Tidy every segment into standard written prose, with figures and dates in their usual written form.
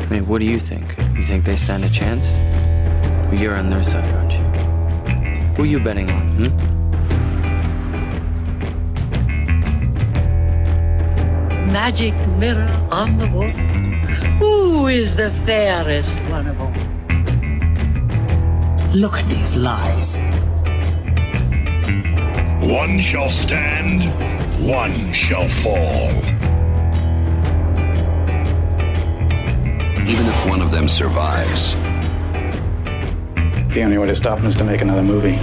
I mean, what do you think? You think they stand a chance? Well, you're on their side, aren't you? Who are you betting on, Magic mirror on the wall. Who is the fairest one of all? Look at these lies. One shall stand, one shall fall. Even if one of them survives, the only way to stop him is to make another movie.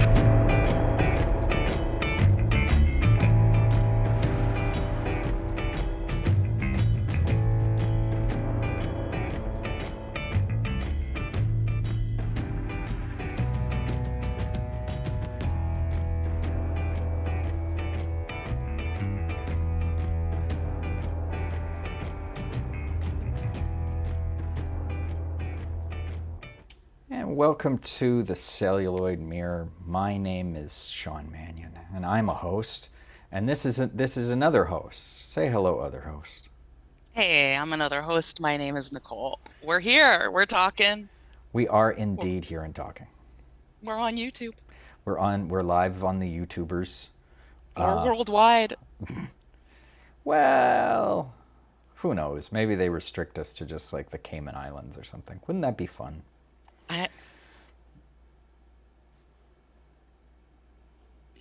Welcome to the Celluloid Mirror. My name is Sean Mannion, and I'm a host. And this is another host. Say hello, other host. Hey, I'm another host. My name is Nicole. We're here. We're talking. We are indeed here and talking. We're on YouTube. We're live on the YouTubers. We're worldwide. Well, who knows? Maybe they restrict us to just like the Cayman Islands or something. Wouldn't that be fun?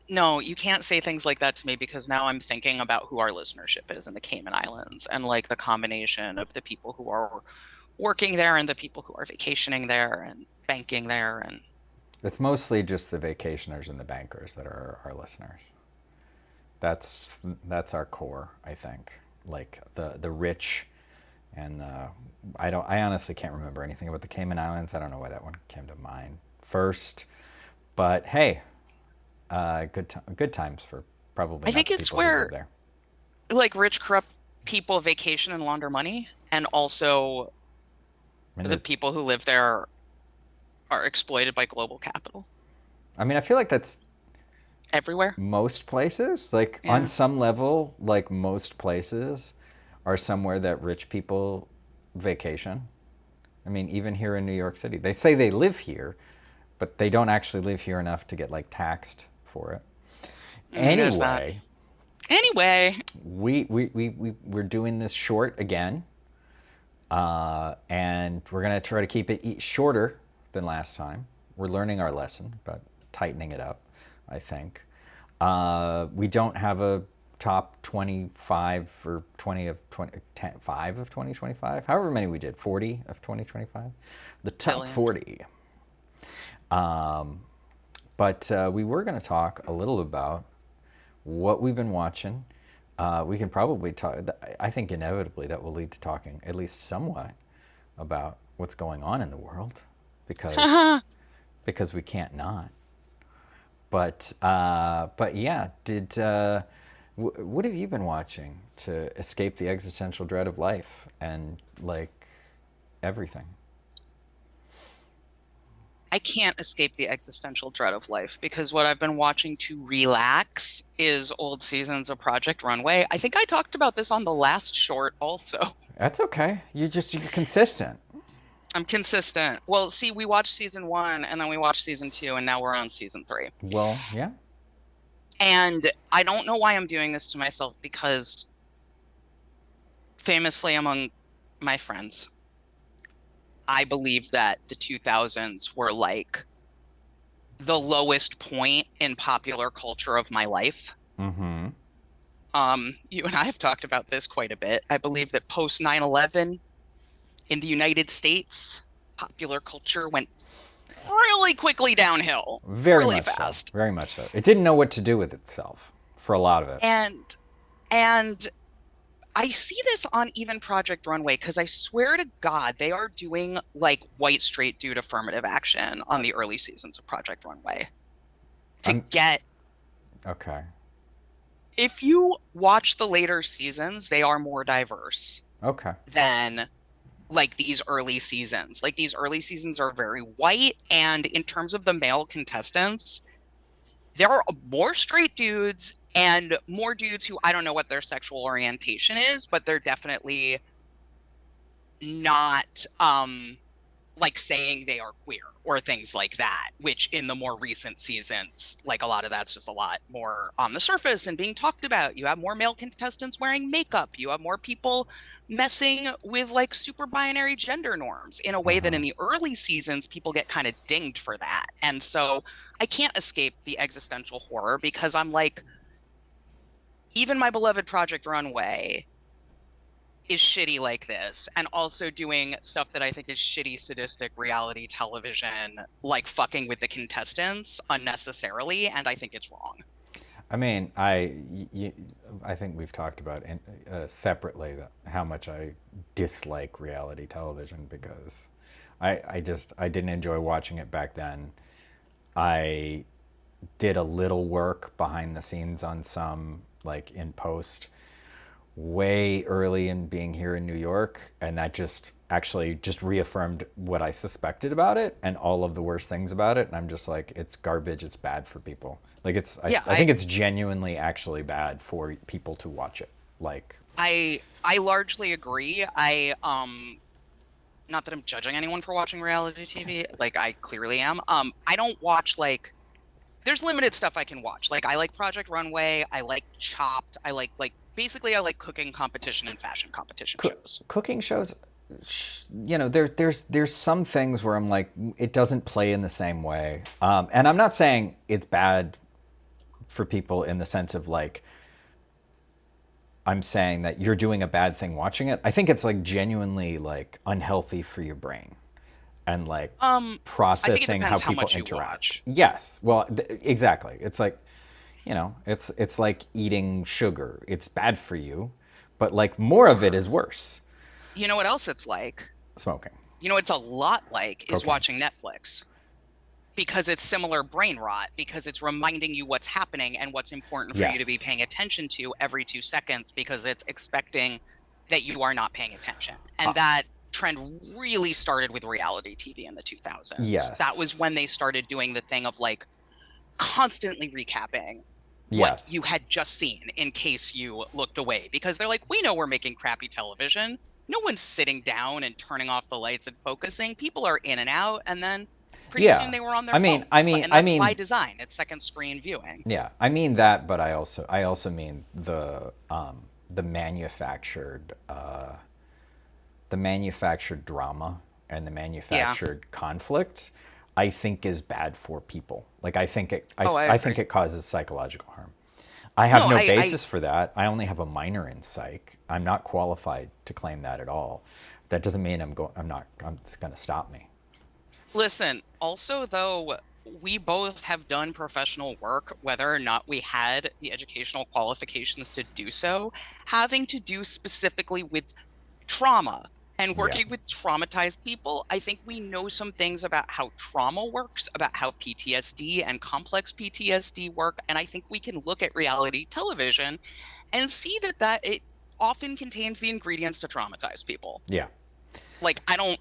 No, you can't say things like that to me because now I'm thinking about who our listenership is in the Cayman Islands and like the combination of the people who are working there and the people who are vacationing there and banking there. And it's mostly just the vacationers and the bankers that are our listeners. That's our core, I think. Like the rich and I honestly can't remember anything about the Cayman Islands. I don't know why that one came to mind first, but hey. Good times for probably. I think it's where there. Like rich, corrupt people vacation and launder money, and also the people who live there are exploited by global capital. I mean, I feel like that's everywhere. Most places, like on some level, like most places are somewhere that rich people vacation. I mean, even here in New York City, they say they live here, but they don't actually live here enough to get like taxed for it. Anyway, we're doing this short again, and we're gonna try to keep it shorter than last time. We're learning our lesson, but tightening it up, I think. We don't have a top 25 or 20 of 5 of 2025, however many we did, 40 of 2025, the top 40. But we were going to talk a little about what we've been watching. We can probably talk, I think inevitably that will lead to talking at least somewhat about what's going on in the world because we can't not. But yeah, what have you been watching to escape the existential dread of life and like everything? I can't escape the existential dread of life because what I've been watching to relax is old seasons of Project Runway. I think I talked about this on the last short also. That's okay. You're consistent. I'm consistent. Well, see, we watched season 1 and then we watched season 2 and now we're on season 3. Well, yeah. And I don't know why I'm doing this to myself because famously among my friends, I believe that the 2000s were like the lowest point in popular culture of my life. Mm-hmm. You and I have talked about this quite a bit. I believe that post 9/11 in the United States, popular culture went really quickly downhill. Really fast. So. Very much so. It didn't know what to do with itself for a lot of it. And I see this on even Project Runway because I swear to God, they are doing like white straight dude affirmative action on the early seasons of Project Runway Okay. If you watch the later seasons, they are more diverse. Okay. Than like these early seasons. Like these early seasons are very white, and in terms of the male contestants, there are more straight dudes and more dudes who I don't know what their sexual orientation is, but they're definitely not like saying they are queer or things like that, which in the more recent seasons, like a lot of that's just a lot more on the surface and being talked about. You have more male contestants wearing makeup. You have more people messing with like super binary gender norms in a way that in the early seasons, people get kind of dinged for that. And so I can't escape the existential horror because I'm like, even my beloved Project Runway is shitty like this, and also doing stuff that I think is shitty, sadistic reality television, like fucking with the contestants unnecessarily, and I think it's wrong. I mean, I think we've talked about separately how much I dislike reality television because I didn't enjoy watching it back then. I did a little work behind the scenes on some, like in post, way early in being here in New York, and that just actually just reaffirmed what I suspected about it and all of the worst things about it. And I'm just like, it's garbage. It's bad for people. Like I think it's genuinely actually bad for people to watch it. Like I largely agree. Not that I'm judging anyone for watching reality TV. Like I clearly am. I don't watch like. There's limited stuff I can watch. Like I like Project Runway. I like Chopped. I like basically I like cooking competition and fashion competition shows. Cooking shows, you know, there's some things where I'm like, it doesn't play in the same way. And I'm not saying it's bad for people in the sense of like, I'm saying that you're doing a bad thing watching it. I think it's like genuinely like unhealthy for your brain and like processing how people interact. Yes, well, exactly. It's like, you know, it's like eating sugar. It's bad for you, but like more of it is worse. You know what else it's like? Smoking. You know, it's a lot like is Okay. watching Netflix. Because it's similar brain rot, because it's reminding you what's happening and what's important for you to be paying attention to every 2 seconds, because it's expecting that you are not paying attention. And that trend really started with reality TV in the 2000s. Yes. That was when they started doing the thing of like constantly recapping Yes. what you had just seen in case you looked away, because they're like, we know we're making crappy television. No one's sitting down and turning off the lights and focusing. People are in and out, and then pretty soon they were on their phones. And that's by design. It's second screen viewing. Yeah, I mean that, but I also mean the manufactured drama and the manufactured conflict. I think is bad for people. Like I think it causes psychological harm. I have no basis for that. I only have a minor in psych. I'm not qualified to claim that at all. That doesn't mean it's going to stop me. Listen, also though, we both have done professional work, whether or not we had the educational qualifications to do so, having to do specifically with trauma and working with traumatized people. I think we know some things about how trauma works, about how PTSD and complex PTSD work. And I think we can look at reality television and see that it often contains the ingredients to traumatize people. Yeah. Like, I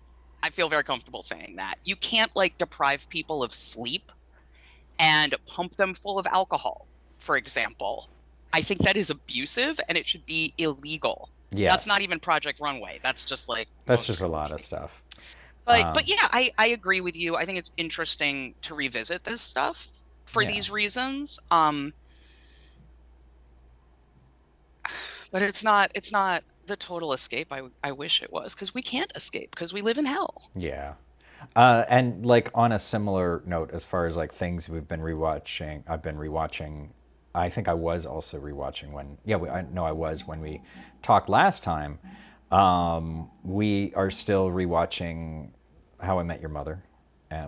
feel very comfortable saying that. You can't like deprive people of sleep and pump them full of alcohol, for example. I think that is abusive and it should be illegal. Yeah. That's not even Project Runway. That's just like... That's just a lot of stuff. But yeah, I agree with you. I think it's interesting to revisit this stuff for these reasons. But it's not the total escape I wish it was, because we can't escape because we live in hell. Yeah. And like on a similar note, as far as like things we've been rewatching, I've been rewatching. I think I was also rewatching when we talked last time. We are still rewatching How I Met Your Mother,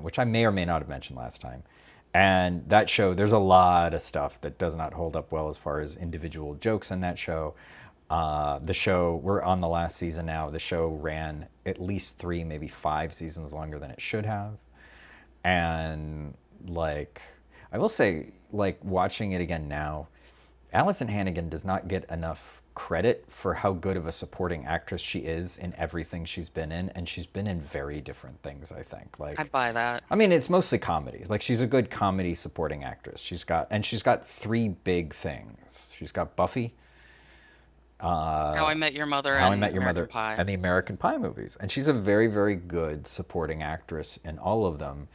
which I may or may not have mentioned last time. And that show, there's a lot of stuff that does not hold up well as far as individual jokes in that show. The show, we're on the last season now. The show ran at least 3, maybe 5 seasons longer than it should have. And like, I will say, like watching it again now, Allison Hannigan does not get enough credit for how good of a supporting actress she is in everything she's been in, and she's been in very different things, I think. Like, I buy that. I mean, it's mostly comedy. Like, she's a good comedy supporting actress. She's got 3 big things. She's got Buffy, How I Met Your Mother How I and Met Your American Mother Pie. and the American Pie movies. And she's a very, very good supporting actress in all of them.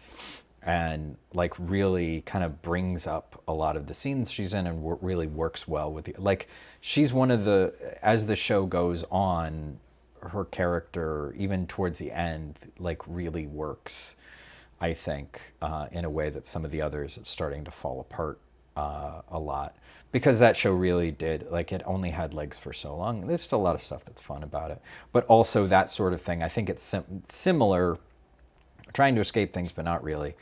And like really kind of brings up a lot of the scenes she's in and really works well with the, like she's one of the, as the show goes on, her character, even towards the end, like really works, I think, in a way that some of the others, it's starting to fall apart a lot. Because that show really did, like it only had legs for so long. There's still a lot of stuff that's fun about it. But also that sort of thing, I think it's similar, trying to escape things, but not really.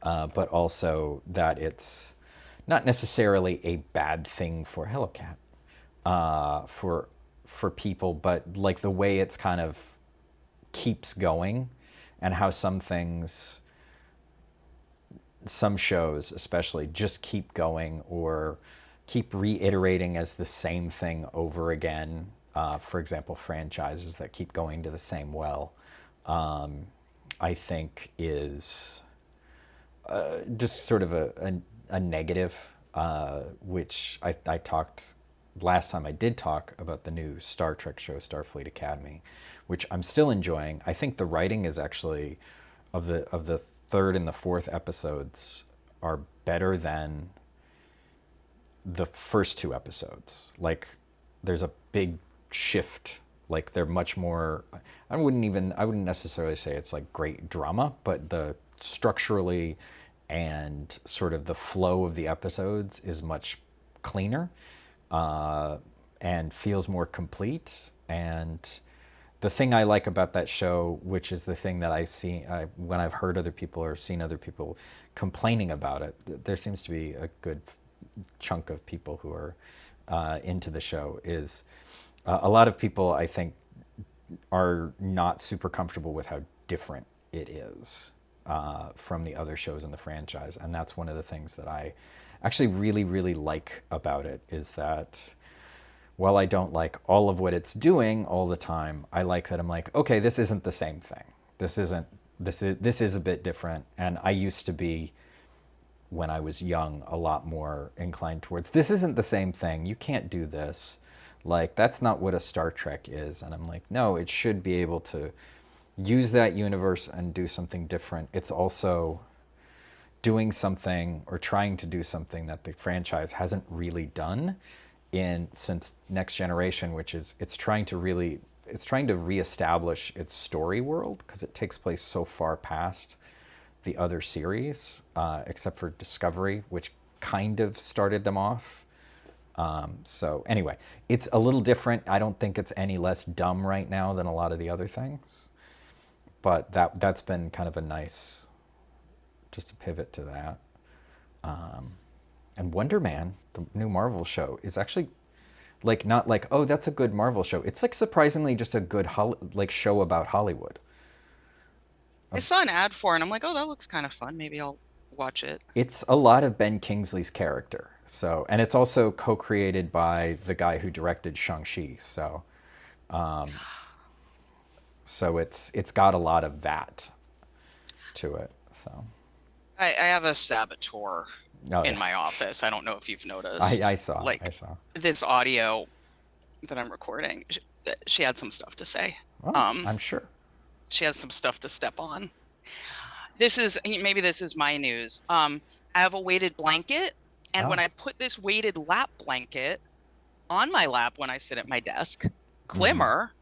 But also that it's not necessarily a bad thing for Hello Cat, for people, but like the way it's kind of keeps going, and how some things, some shows especially, just keep going or keep reiterating as the same thing over again. For example, franchises that keep going to the same well, I think is just sort of a negative, which I talked, last time I did talk about the new Star Trek show, Starfleet Academy, which I'm still enjoying. I think the writing is actually, of the third and the fourth episodes, are better than the first two episodes. Like there's a big shift. Like they're much more, I wouldn't necessarily say it's like great drama, but the structurally and sort of the flow of the episodes is much cleaner, and feels more complete. And the thing I like about that show, which is the thing that I see when I've heard other people or seen other people complaining about it, there seems to be a good chunk of people who are into the show, is a lot of people, I think, are not super comfortable with how different it is from the other shows in the franchise. And that's one of the things that I actually really, really like about it, is that while I don't like all of what it's doing all the time, I like that I'm like, okay, this isn't the same thing. This is a bit different. And I used to be, when I was young, a lot more inclined towards, this isn't the same thing. You can't do this. Like, that's not what a Star Trek is. And I'm like, no, it should be able to use that universe and do something different. It's also doing something, or trying to do something, that the franchise hasn't really done since Next Generation, which is it's trying to reestablish its story world, because it takes place so far past the other series, except for Discovery, which kind of started them off. So anyway, it's a little different. I don't think it's any less dumb right now than a lot of the other things, but that's been kind of a nice, just to pivot to that. And Wonder Man, the new Marvel show, is actually like, not like, oh, that's a good Marvel show. It's like surprisingly just a good show about Hollywood. I saw an ad for it and I'm like, oh, that looks kind of fun. Maybe I'll watch it. It's a lot of Ben Kingsley's character. So, and it's also co-created by the guy who directed Shang-Chi. So, it's got a lot of that to it. So, I have a saboteur in yeah. my office. I don't know if you've noticed. I saw this audio that I'm recording. She had some stuff to say. Well, I'm sure. She has some stuff to step on. Maybe this is my news. I have a weighted blanket, and when I put this weighted lap blanket on my lap when I sit at my desk, Glimmer,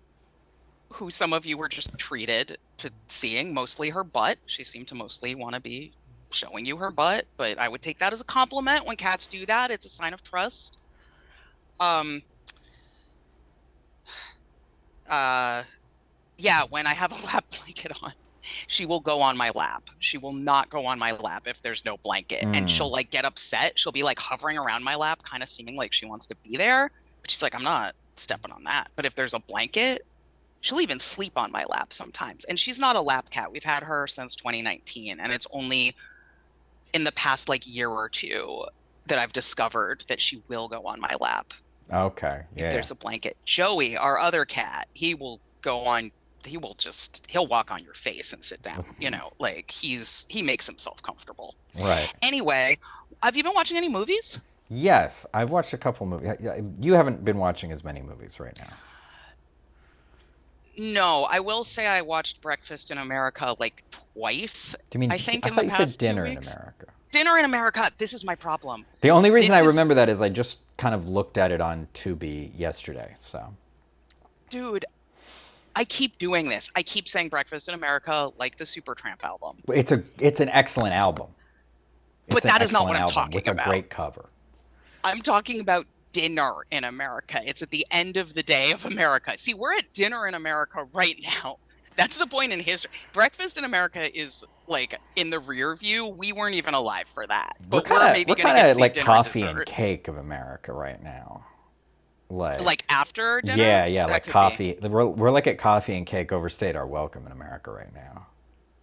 who some of you were just treated to seeing mostly her butt, she seemed to mostly want to be showing you her butt, but I would take that as a compliment. When cats do that, it's a sign of trust. Yeah, when I have a lap blanket on, she will go on my lap. She will not go on my lap if there's no blanket. And she'll like get upset. She'll be like hovering around my lap, kind of seeming like she wants to be there. But she's like, I'm not stepping on that. But if there's a blanket, she'll even sleep on my lap sometimes. And she's not a lap cat. We've had her since 2019. And it's only in the past like year or two that I've discovered that she will go on my lap. Okay. Yeah. If there's a blanket. Joey, our other cat, he'll walk on your face and sit down, like he makes himself comfortable. Right. Anyway, have you been watching any movies? Yes, I've watched a couple movies. You haven't been watching as many movies right now. No, I will say I watched Breakfast in America like twice, Do you mean? I think, I in the thought you said past two Dinner in weeks. America. Dinner in America, this is my problem. The only reason I This is, remember that is I just kind of looked at it on Tubi yesterday. So, dude, I keep doing this. I keep saying Breakfast in America like the Supertramp album. it's an excellent album. But It's an that is not what excellent I'm album with talking a about. great cover. I'm talking about Dinner in America. It's at the end of the day of America. See, we're at Dinner in America right now. That's the point in history. Breakfast in America is like in the rear view. We weren't even alive for that. But we're maybe going to get to see like dinner coffee and and dessert. cake of America right now. Like after dinner? Yeah, That like could be. coffee. We're like at coffee and cake overstayed our welcome in America right now.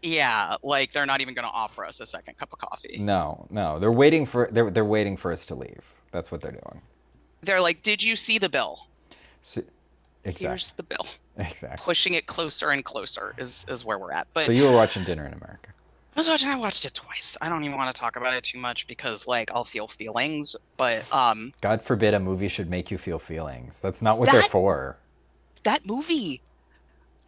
Yeah, like they're not even going to offer us a second cup of coffee. No, they're waiting for they're waiting for us to leave. That's what they're doing. They're like, "Did you see the bill? So, exactly. Here's the bill." Exactly. Pushing it closer and closer is where we're at. But So you were watching Dinner in America. I watched it twice. I don't even want to talk about it too much because like I'll feel feelings, but God forbid a movie should make you feel feelings. That's not what they're for. that movie,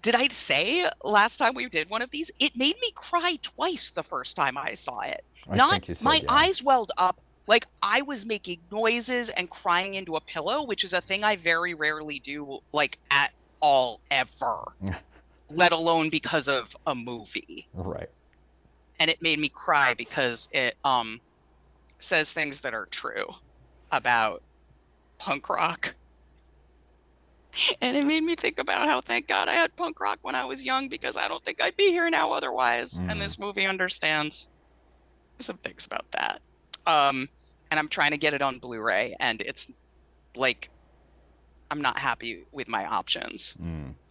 did I say last time we did one of these, it made me cry twice the first time I saw it. I think you said, My yeah. eyes welled up like I was making noises and crying into a pillow, which is a thing I very rarely do like at all ever, let alone because of a movie. Right. And it made me cry because it says things that are true about punk rock. And it made me think about how thank God I had punk rock when I was young because I don't think I'd be here now otherwise. And this movie understands some things about that. And I'm trying to get it on Blu-ray and it's like I'm not happy with my options.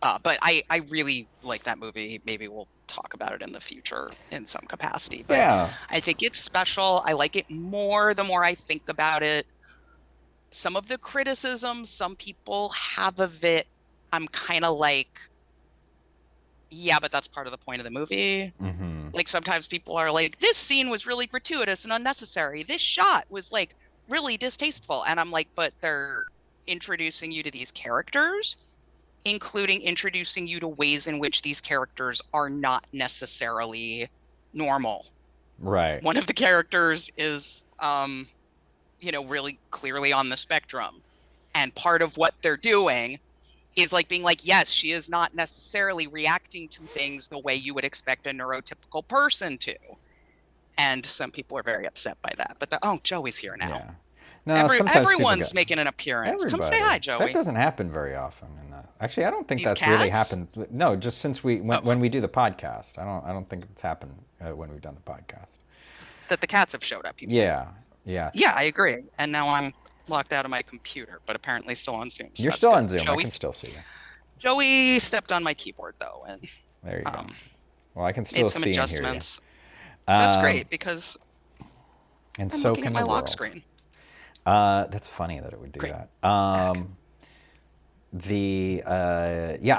But I really like that movie. Maybe we'll talk about it in the future in some capacity. But Yeah. I think it's special. I like it more the more I think about it. Some of the criticisms some people have of it, I'm kind of like, yeah, but that's part of the point of the movie. Like sometimes people are like, this scene was really gratuitous and unnecessary. This shot was like really distasteful. And I'm like, but they're introducing you to these characters, including introducing you to ways in which these characters are not necessarily normal. Right. One of the characters is, really clearly on the spectrum. And part of what they're doing is like being like, yes, she is not necessarily reacting to things the way you would expect a neurotypical person to. And some people are very upset by that. But Joey's here now. Yeah. No, sometimes Everyone's people making an appearance. Come say Everybody. hi, Joey. That doesn't happen very often. Actually, I don't think These that's really cats? happened. No, just since when we do the podcast, I don't think it's happened when we've done the podcast. That the cats have showed up. Yeah. Yeah, I agree. And now I'm locked out of my computer, but apparently still on Zoom. So You're that's still good. on Zoom. I can still see you. Joey stepped on my keyboard though, and There you go. Well, I can still made some see adjustments. and hear you. That's great because And I'm so looking can at my the lock world. screen. That's funny that it would do Great. that. I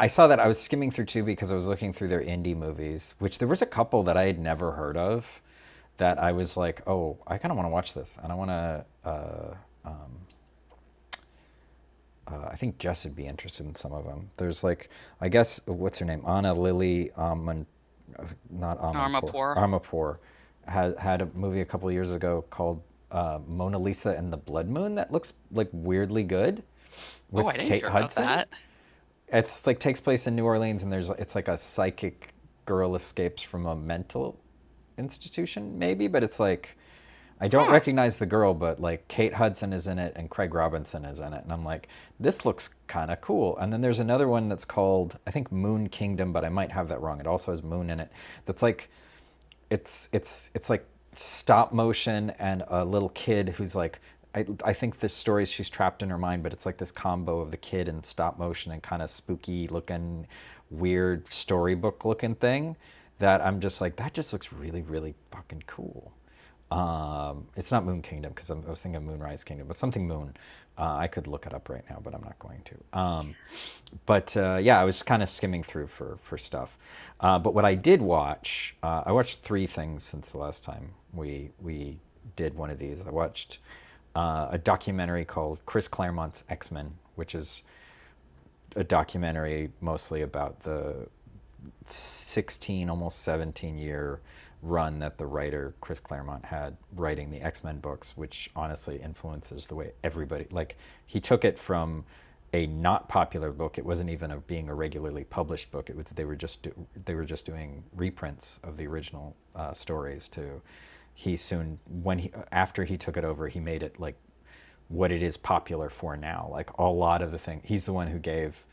saw that. I was skimming through too because I was looking through their indie movies, which there was a couple that I had never heard of that I was like, oh, I kind of want to watch this. And I want to, I think Jess would be interested in some of them. There's like, I guess, what's her name? Anna Lily, not Armapour. Armapour had a movie a couple years ago called Mona Lisa and the Blood Moon that looks like weirdly good. With I didn't Kate hear Hudson. about that. It's like takes place in New Orleans, and it's like a psychic girl escapes from a mental institution, maybe, but it's like I don't recognize the girl, but like Kate Hudson is in it and Craig Robinson is in it, and I'm like, this looks kind of cool. And then there's another one that's called, I think, Moon Kingdom, but I might have that wrong. It also has moon in it. That's like, it's like stop motion and a little kid who's like, I think this story is she's trapped in her mind, but it's like this combo of the kid and stop motion and kind of spooky looking, weird storybook looking thing that I'm just like, that just looks really, really fucking cool. It's not Moon Kingdom because I was thinking Moonrise Kingdom, but something Moon. I could look it up right now, but I'm not going to. I was kind of skimming through for stuff. But what I did watch, I watched 3 things since the last time we did one of these. I watched a documentary called Chris Claremont's X-Men, which is a documentary mostly about the 16, almost 17-year run that the writer Chris Claremont had writing the X-Men books, which honestly influences the way everybody, like, he took it from a not popular book. It wasn't even being a regularly published book. It was they were just doing reprints of the original stories. To he soon after he took it over, he made it like what it is popular for now. Like a lot of the thing, he's the one who gave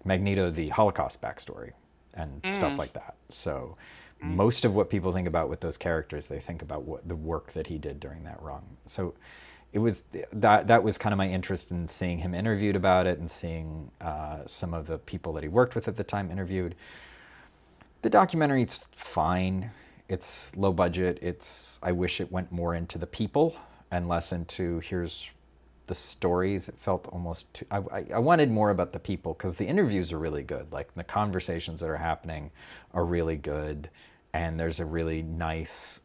Magneto the Holocaust backstory and stuff like that. So most of what people think about with those characters, they think about what the work that he did during that run. So it was that was kind of my interest in seeing him interviewed about it and seeing some of the people that he worked with at the time interviewed. The documentary's fine. It's low budget. I wish it went more into the people and less into here's the stories. It felt almost too, I wanted more about the people, because the interviews are really good. Like the conversations that are happening are really good, and there's a really nice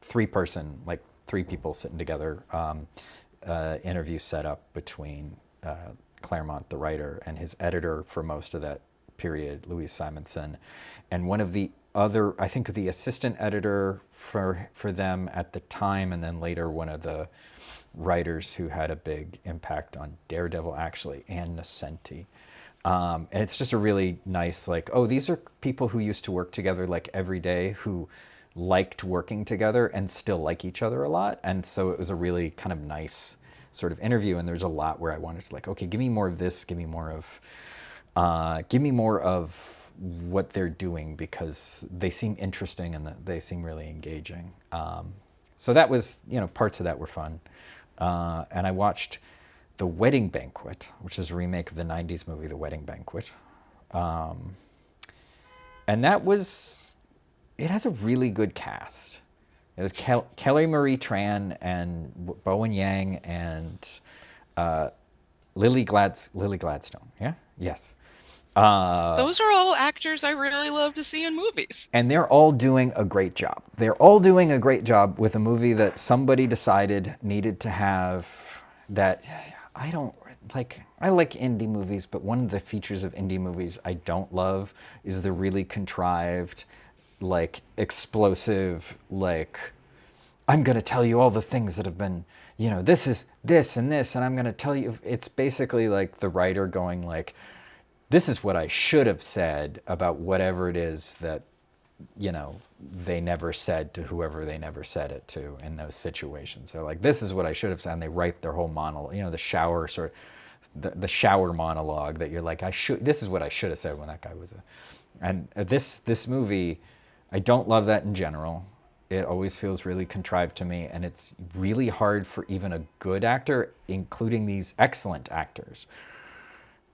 three-person, like three people sitting together, interview set up between Claremont, the writer, and his editor for most of that period, Louise Simonson, and one of the other, I think the assistant editor for them at the time, and then later one of the writers who had a big impact on Daredevil, actually, Ann Nocenti. And it's just a really nice, like, oh, these are people who used to work together like every day, who liked working together and still like each other a lot. And so it was a really kind of nice sort of interview. And there's a lot where I wanted to, like, okay, give me more of this, give me more of what they're doing, because they seem interesting and they seem really engaging. So that was, parts of that were fun. And I watched The Wedding Banquet, which is a remake of the 90s movie, The Wedding Banquet. And it has a really good cast. It has Kelly Marie Tran and Bowen Yang and Lily Gladstone. Yeah? Yes. Those are all actors I really love to see in movies. And they're all doing a great job. They're all doing a great job with a movie that somebody decided needed to have that. I like indie movies, but one of the features of indie movies I don't love is the really contrived, like, explosive, like, I'm going to tell you all the things that have been, this is this, and I'm going to tell you. It's basically like the writer going like, this is what I should have said about whatever it is that, they never said to whoever they never said it to in those situations. So like, this is what I should have said. And they write their whole monologue, the shower sort of, the shower monologue that you're like, this is what I should have said when that guy was and this movie, I don't love that in general. It always feels really contrived to me. And it's really hard for even a good actor, including these excellent actors,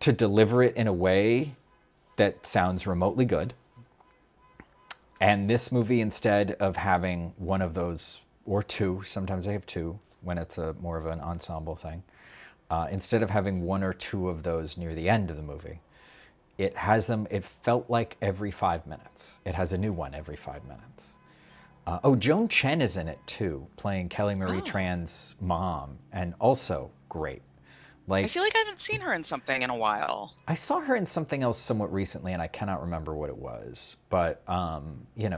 to deliver it in a way that sounds remotely good. And this movie, instead of having one of those, or two, sometimes they have two when it's more of an ensemble thing, instead of having one or two of those near the end of the movie, it felt like every 5 minutes. It has a new one every 5 minutes. Joan Chen is in it too, playing Kelly Marie Tran's mom, and also great. Like, I feel like I haven't seen her in something in a while. I saw her in something else somewhat recently, and I cannot remember what it was. But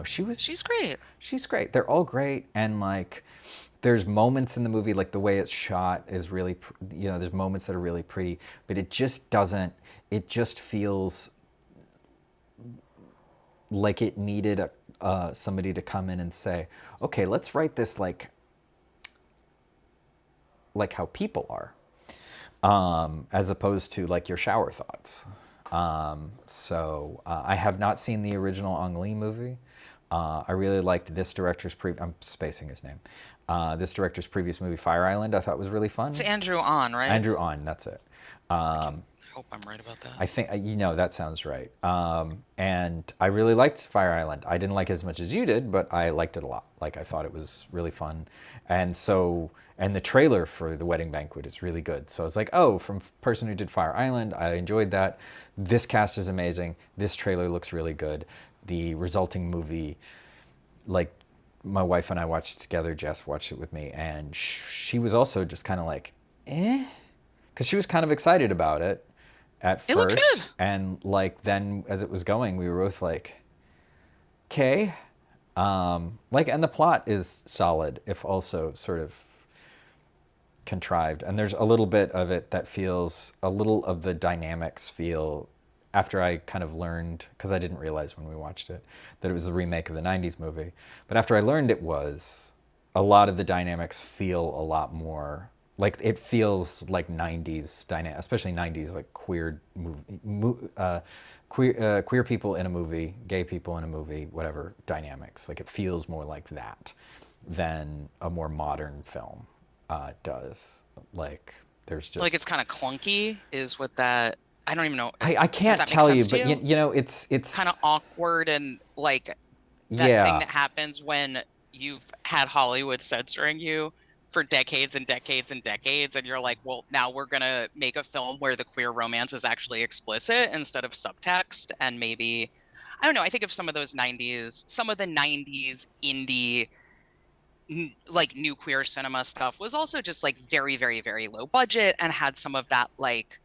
she's great. She's great. They're all great, and like, there's moments in the movie, like the way it's shot is really, there's moments that are really pretty, but it just doesn't. It just feels like it needed somebody to come in and say, okay, let's write this like how people are. As opposed to like your shower thoughts. I have not seen the original Ang Lee movie. I really liked this director's I'm spacing his name. This director's previous movie, Fire Island, I thought was really fun. It's Andrew Ahn, right? Andrew Ahn, that's it. I hope I'm right about that. I think, that sounds right. And I really liked Fire Island. I didn't like it as much as you did, but I liked it a lot. Like, I thought it was really fun. And the trailer for The Wedding Banquet is really good. So it's like, from person who did Fire Island, I enjoyed that. This cast is amazing. This trailer looks really good. The resulting movie, like, my wife and I watched it together. Jess watched it with me, and she was also just kind of like, eh, because she was kind of excited about it at It looked first, good. and like then as it was going, we were both like, okay, like, and the plot is solid, if also sort of contrived, and there's a little bit of it that feels a little of the dynamics feel after I kind of learned, because I didn't realize when we watched it that it was a remake of the 90s movie, but after I learned it was, a lot of the dynamics feel a lot more like, it feels like 90s dynamic, especially 90s like queer queer people in a movie, gay people in a movie, whatever dynamics. Like, it feels more like that than a more modern film does. Like, there's just Like, it's kind of clunky, is what that. I don't even know. I Does can't that make tell sense you, to but you? you know, it's Kind of awkward, and like that thing yeah, that happens when you've had Hollywood censoring you for decades and decades and decades, and you're like, well, now we're gonna make a film where the queer romance is actually explicit instead of subtext. And maybe, I don't know, I think of some of the 90s indie like new queer cinema stuff was also just like very, very, very low budget, and had some of that like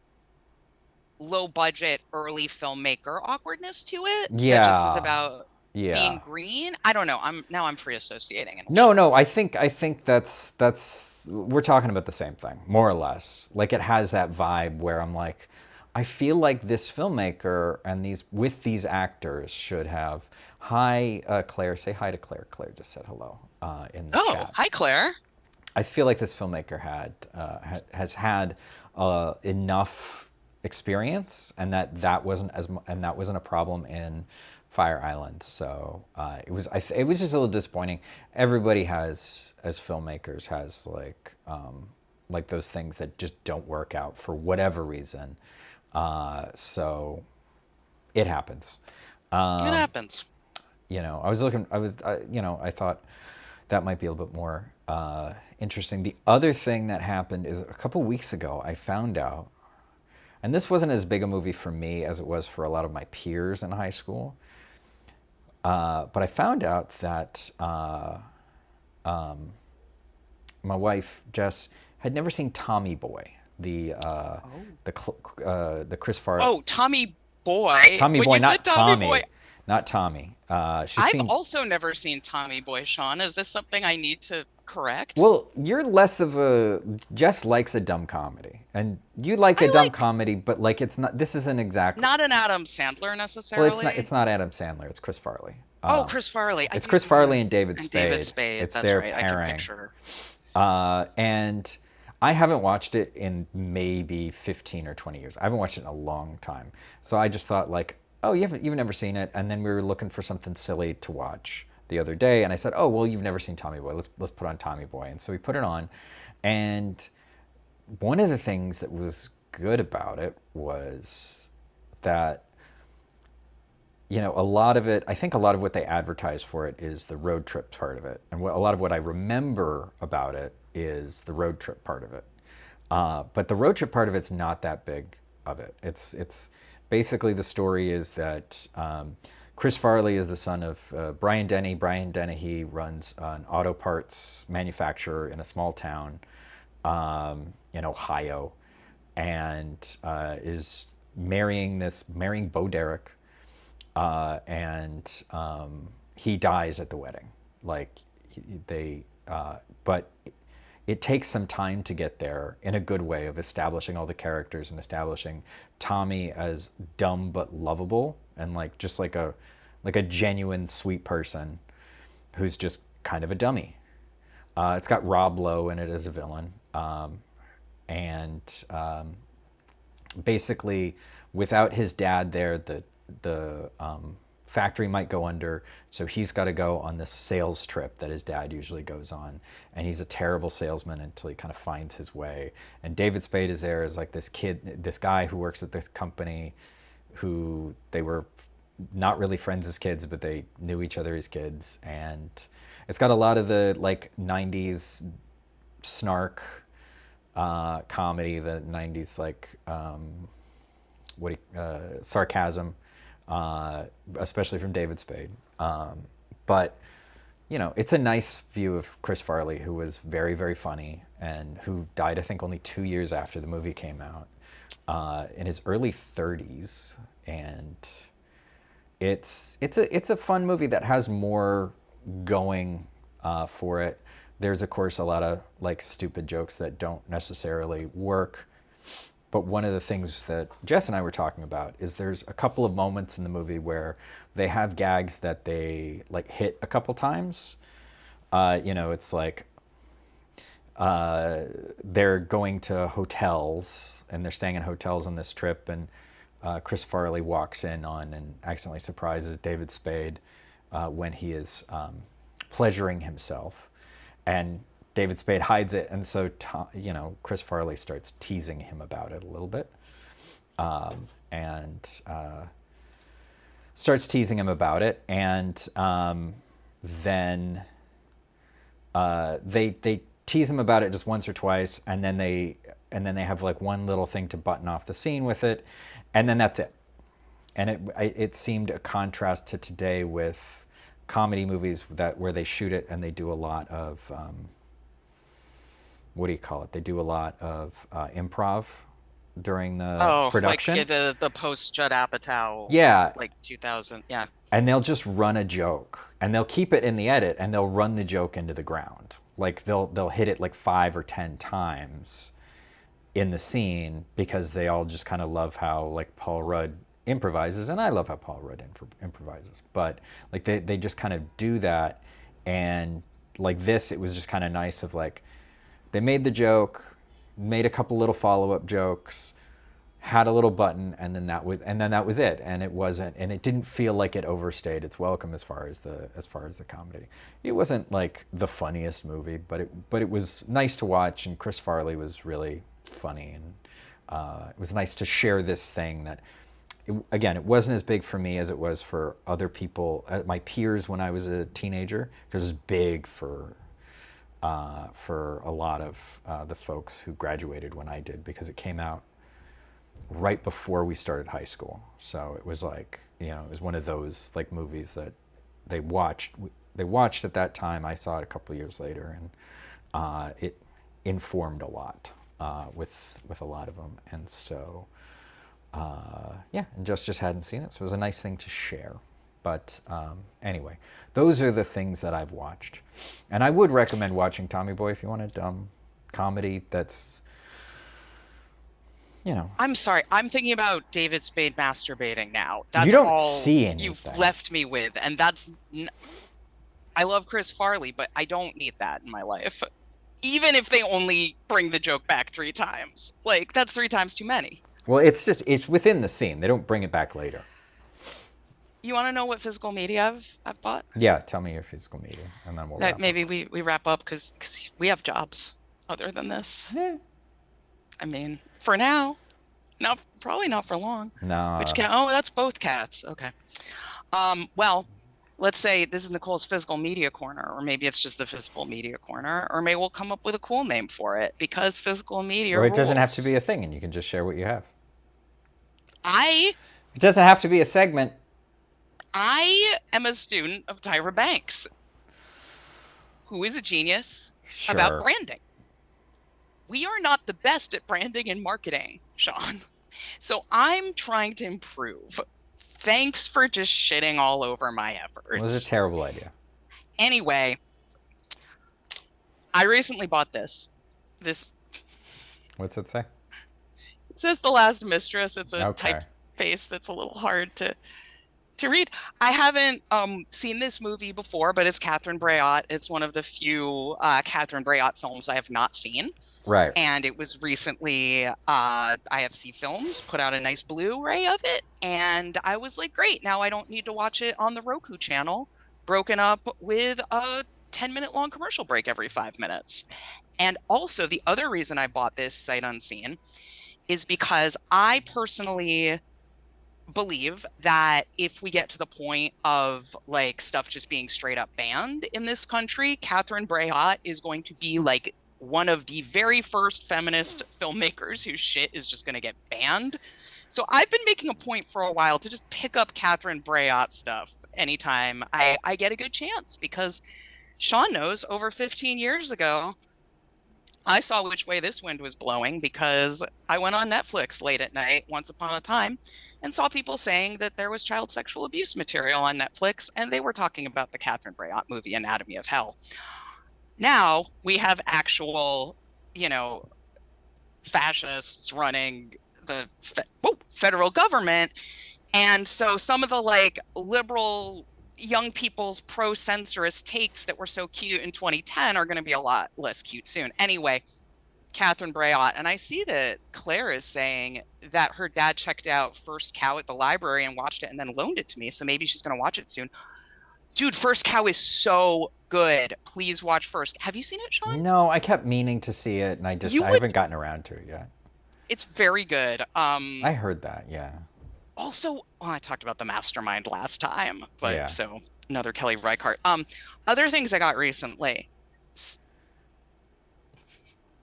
low budget early filmmaker awkwardness to it that just is yeah, about being yeah. green. I don't know. I'm free associating, and we'll No, shut no, up. I think that's we're talking about the same thing, more or less. Like, it has that vibe where I'm like, I feel like this filmmaker and these actors should have. Hi, Claire. Say hi to Claire. Claire just said hello in the Oh, chat. hi, Claire. I feel like this filmmaker has had enough experience, and that wasn't and that wasn't a problem in Fire Island. So it was it was just a little disappointing. Everybody has, as filmmakers, has like those things that just don't work out for whatever reason. So it happens. It happens. You know, I thought that might be a little bit more interesting. The other thing that happened is, a couple weeks ago, I found out, and this wasn't as big a movie for me as it was for a lot of my peers in high school, but I found out that my wife Jess had never seen Tommy Boy, the Chris Farley. Oh, Tommy Boy. Tommy When Boy, you said not Tommy Tommy, Boy, not Tommy. She's I've seen. also never seen Tommy Boy, Sean. Is this something I need to correct? Well, you're less of a. Jess likes a dumb comedy, and you like a I dumb like comedy, but like, it's not. This isn't exactly. not an Adam Sandler Well, necessarily. it's not Adam Sandler. It's Chris Farley. Oh, Chris Farley. It's Chris Farley and David And Spade. David Spade. It's That's their right. I can pairing. picture. And I haven't watched it in maybe 15 or 20 years. I haven't watched it in a long time. So I just thought, like, oh, you've never seen it, and then we were looking for something silly to watch the other day, and I said, oh, well, you've never seen Tommy Boy. Let's put on Tommy Boy. And so we put it on, and one of the things that was good about it was that, you know, a lot of it, I think a lot of what they advertise for it is the road trip part of it. And a lot of what I remember about it is the road trip part of it. But the road trip part of it's not that big of it. It's basically, the story is that Chris Farley is the son of Brian Denny. Brian Dennehy runs an auto parts manufacturer in a small town in Ohio, and is marrying Bo Derek. And he dies at the wedding. Like, but it takes some time to get there, in a good way, of establishing all the characters and establishing Tommy as dumb but lovable, and like just like a genuine sweet person who's just kind of a dummy. It's got Rob Lowe in it as a villain, and basically, without his dad there, the factory might go under, so he's got to go on this sales trip that his dad usually goes on, and he's a terrible salesman until he kind of finds his way. And David Spade is there as like this guy who works at this company, who they were not really friends as kids, but they knew each other as kids. And it's got a lot of the like 90s snark comedy, the 90s like sarcasm, especially from David Spade. But it's a nice view of Chris Farley, who was very, very funny and who died, I think, only 2 years after the movie came out, in his early 30s. And it's a fun movie that has more going for it. There's, of course, a lot of like stupid jokes that don't necessarily work. But one of the things that Jess and I were talking about is there's a couple of moments in the movie where they have gags that they like hit a couple times. It's like they're going to hotels and they're staying in hotels on this trip, and Chris Farley walks in on and accidentally surprises David Spade when he is pleasuring himself, and David Spade hides it, and so Chris Farley starts teasing him about it a little bit, and then they tease him about it just once or twice, and then they have like one little thing to button off the scene with it, and then that's it. And it seemed a contrast to today with comedy movies where they shoot it and they do a lot of what do you call it? They do a lot of improv during the production. Like the post Judd Apatow. Yeah. Like 2000. Yeah. And they'll just run a joke, and they'll keep it in the edit, and they'll run the joke into the ground. Like they'll hit it like 5 or 10 times in the scene because they all just kind of love how like Paul Rudd improvises, and I love how Paul Rudd improvises. But like they just kind of do that, and like this, it was just kind of nice of like they made the joke, made a couple little follow-up jokes, had a little button, and then that was it. And it didn't feel like it overstayed its welcome as far as the comedy. It wasn't like the funniest movie, but it was nice to watch, and Chris Farley was really funny, and it was nice to share this thing that, it wasn't as big for me as it was for other people, my peers when I was a teenager, because it was big for a lot of the folks who graduated when I did, because it came out right before we started high school. So it was like, it was one of those like movies that they watched at that time. I saw it a couple of years later, and it informed a lot with a lot of them. And so, and just hadn't seen it. So it was a nice thing to share. But anyway, those are the things that I've watched. And I would recommend watching Tommy Boy if you wanted comedy that's, I'm sorry. I'm thinking about David Spade masturbating now. That's you don't all see anything. You've left me with. And I love Chris Farley, but I don't need that in my life. Even if they only bring the joke back 3 times. Like, that's 3 times too many. Well, it's within the scene. They don't bring it back later. You want to know what physical media I've bought? Yeah, tell me your physical media, and then we'll wrap up. Maybe we wrap up because we have jobs other than this. Yeah. I mean, for now, probably not for long. No. Which cat? Oh, that's both cats. Okay. Well, let's say this is Nicole's physical media corner, or maybe it's just the physical media corner, or maybe we'll come up with a cool name for it because physical media. Or it doesn't have to be a thing, and you can just share what you have. It doesn't have to be a segment. I am a student of Tyra Banks, who is a genius about branding. We are not the best at branding and marketing, Sean. So I'm trying to improve. Thanks for just shitting all over my efforts. It was a terrible idea. Anyway, I recently bought this. What's it say? It says The Last Mistress. It's a typeface that's a little hard to read. I haven't seen this movie before, but it's Catherine Breillat. It's one of the few Catherine Breillat films I have not seen. Right. And it was recently IFC Films put out a nice Blu-ray of it, and I was like, great, now I don't need to watch it on the Roku channel, broken up with a 10-minute long commercial break every 5 minutes. And also, the other reason I bought this sight unseen is because I personally believe that if we get to the point of like stuff just being straight up banned in this country, Catherine Breillat is going to be like one of the very first feminist filmmakers whose shit is just going to get banned. So I've been making a point for a while to just pick up Catherine Breillat stuff anytime I get a good chance, because Sean knows, over 15 years ago, I saw Which Way This Wind Was Blowing because I went on Netflix late at night once upon a time and saw people saying that there was child sexual abuse material on Netflix, and they were talking about the Catherine Breillat movie Anatomy of Hell. Now we have actual, fascists running the federal government, and so some of the like liberal young people's pro-censorist takes that were so cute in 2010 are going to be a lot less cute soon. Anyway, Catherine Breillat, and I see that Claire is saying that her dad checked out First Cow at the library and watched it and then loaned it to me, so maybe she's going to watch it soon. Dude, First Cow is so good. Please watch First. Have you seen it, Sean? No, I kept meaning to see it, and I haven't gotten around to it yet. It's very good. I heard that, yeah. Also, well, I talked about The Mastermind last time, but Yeah. so another Kelly Reichardt. Other things I got recently.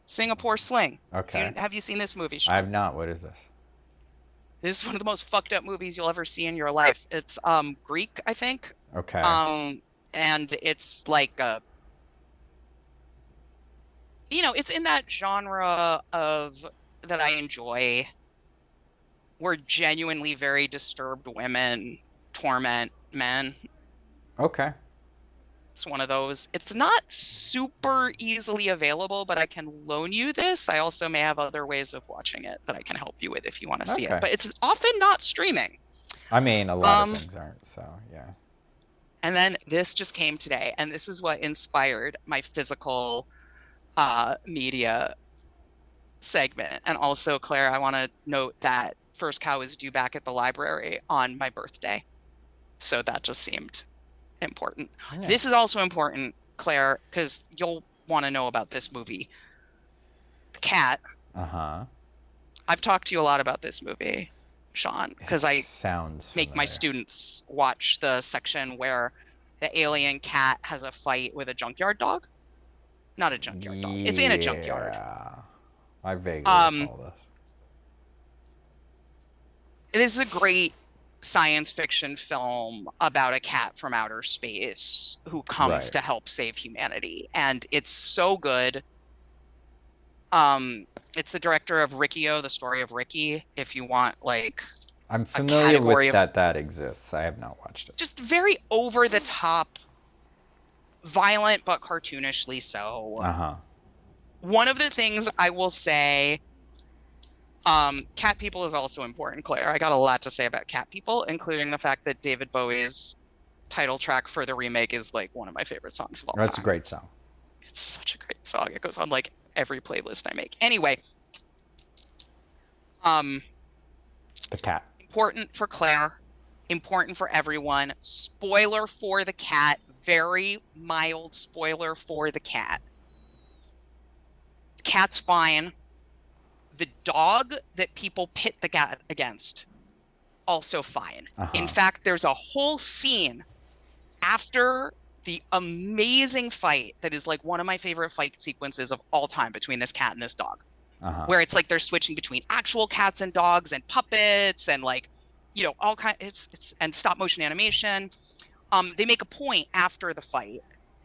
Singapore Sling. Okay. Have you seen this movie, Sean? I have not. What is this? This is one of the most fucked up movies you'll ever see in your life. It's Greek, I think. Okay. And it's like it's in that genre of that I enjoy, where genuinely very disturbed women torment men. Okay. It's one of those. It's not super easily available, but I can loan you this. I also may have other ways of watching it that I can help you with if you want to see it. Okay. But it's often not streaming. I mean, a lot of things aren't, so yeah. And then this just came today, and this is what inspired my physical media segment. And also, Claire, I want to note that First Cow is due back at the library on my birthday. So that just seemed important. Yeah. This is also important, Claire, because you'll want to know about this movie. The Cat. Uh-huh. I've talked to you a lot about this movie, Sean, because I make my familiar. students watch the section where the alien cat has a fight with a junkyard dog. Not a junkyard dog. It's in a junkyard. Yeah. I vaguely recall this. This is a great science fiction film about a cat from outer space who comes Right. to help save humanity, and it's so good. It's the director of Riccio, the story of Ricky. If you want, like, I'm familiar category with of- that exists. I have not watched it. just very over the top, violent but cartoonishly so. Uh-huh. One of the things I will say, Cat People is also important, Claire. I got a lot to say about Cat People, including the fact that David Bowie's title track for the remake is like one of my favorite songs of all That's a time. great song. It's such a great song. It goes on like every playlist I make. Anyway, The Cat. important for Claire, important for everyone. Spoiler for the cat, very mild spoiler for the cat. The cat's fine. The dog that people pit the cat against, also fine. Uh-huh. In fact, there's a whole scene after the amazing fight that is like one of my favorite fight sequences of all time between this cat and this dog. Uh-huh. Where it's like they're switching between actual cats and dogs and puppets and like, all kind. It's and stop motion animation. They make a point after the fight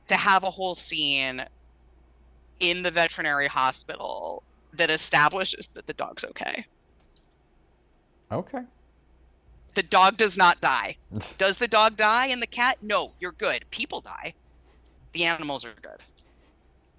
to have a whole scene in the veterinary hospital that establishes that the dog's okay. Okay. The dog does not die. Does the dog die and the cat? No, you're good. People die. The animals are good.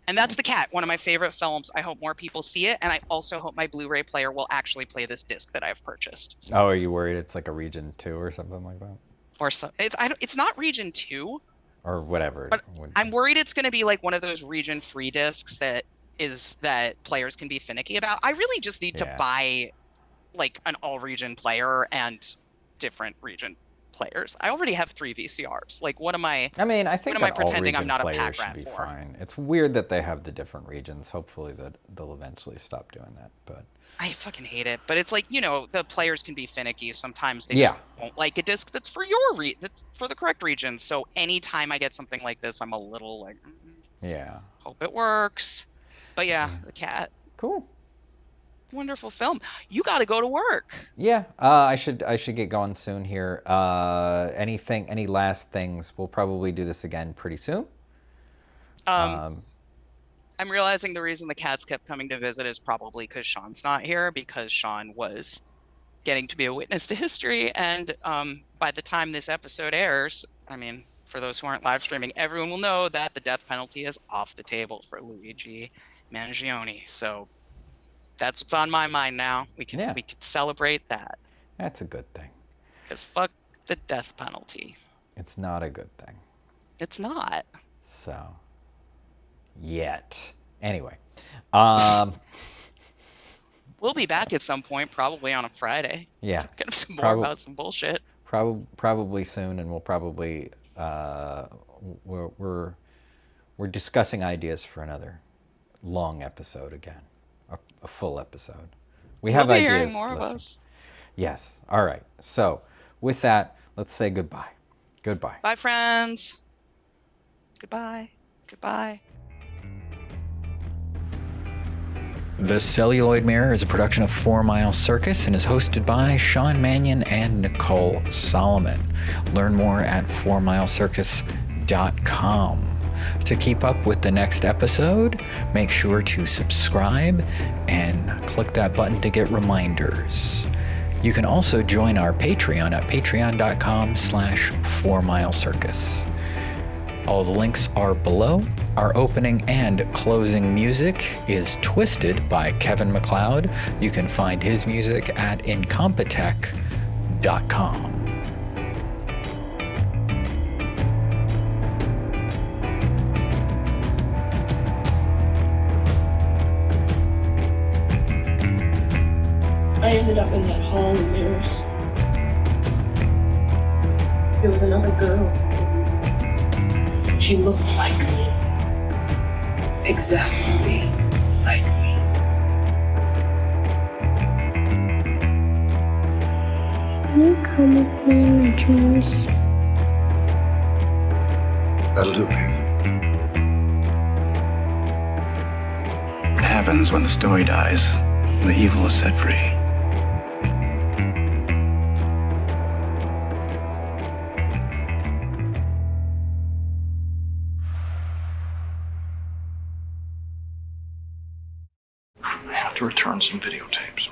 And that's The Cat, one of my favorite films. I hope more people see it, and I also hope my Blu-ray player will actually play this disc that I've purchased. Oh, are you worried it's like a Region 2 or something like that? Or so it's not Region 2, Or whatever. but I'm worried it's going to be like one of those Region 3 discs that players can be finicky about. I really just need to buy like an all-region player and different region players. I already have 3 VCRs. Like, what am I? I mean, I think what am I an pretending I'm all-region not a player pack should rat be for? fine. It's weird that they have the different regions. Hopefully that they'll eventually stop doing that. But I fucking hate it. But it's like, the players can be finicky. Sometimes they Yeah. just won't like a disc that's for that's for the correct region. So anytime I get something like this, I'm a little like, yeah. hope it works. But yeah, The Cat. Cool. Wonderful film. You got to go to work. Yeah, I should get going soon here. Any last things? We'll probably do this again pretty soon. I'm realizing the reason the cats kept coming to visit is probably because Sean's not here, because Sean was getting to be a witness to history. And by the time this episode airs, I mean, for those who aren't live streaming, everyone will know that the death penalty is off the table for Luigi Mangione. So that's what's on my mind now. We could celebrate that. That's a good thing. Because fuck the death penalty. It's not a good thing. It's not. So, yet. Anyway. We'll be back at some point, probably on a Friday. Yeah. Get some more about some bullshit. Probably soon, and we'll probably we're discussing ideas for another long episode again, a full episode. We have ideas. Hearing more of us. Yes. All right. So, with that, let's say goodbye. Goodbye. Bye, friends. Goodbye. Goodbye. The Celluloid Mirror is a production of 4 Mile Circus and is hosted by Sean Mannion and Nicole Solomon. Learn more at 4milecircus.com. To keep up with the next episode, make sure to subscribe and click that button to get reminders. You can also join our Patreon at patreon.com/4milecircus. All the links are below. Our opening and closing music is Twisted by Kevin MacLeod. You can find his music at incompetech.com. I ended up in that hall of mirrors. There was another girl. She looked like me. Exactly like me. Can you come with me in my dreams? That'll do, baby. What happens when the story dies? The evil is set free. I have to return some videotapes.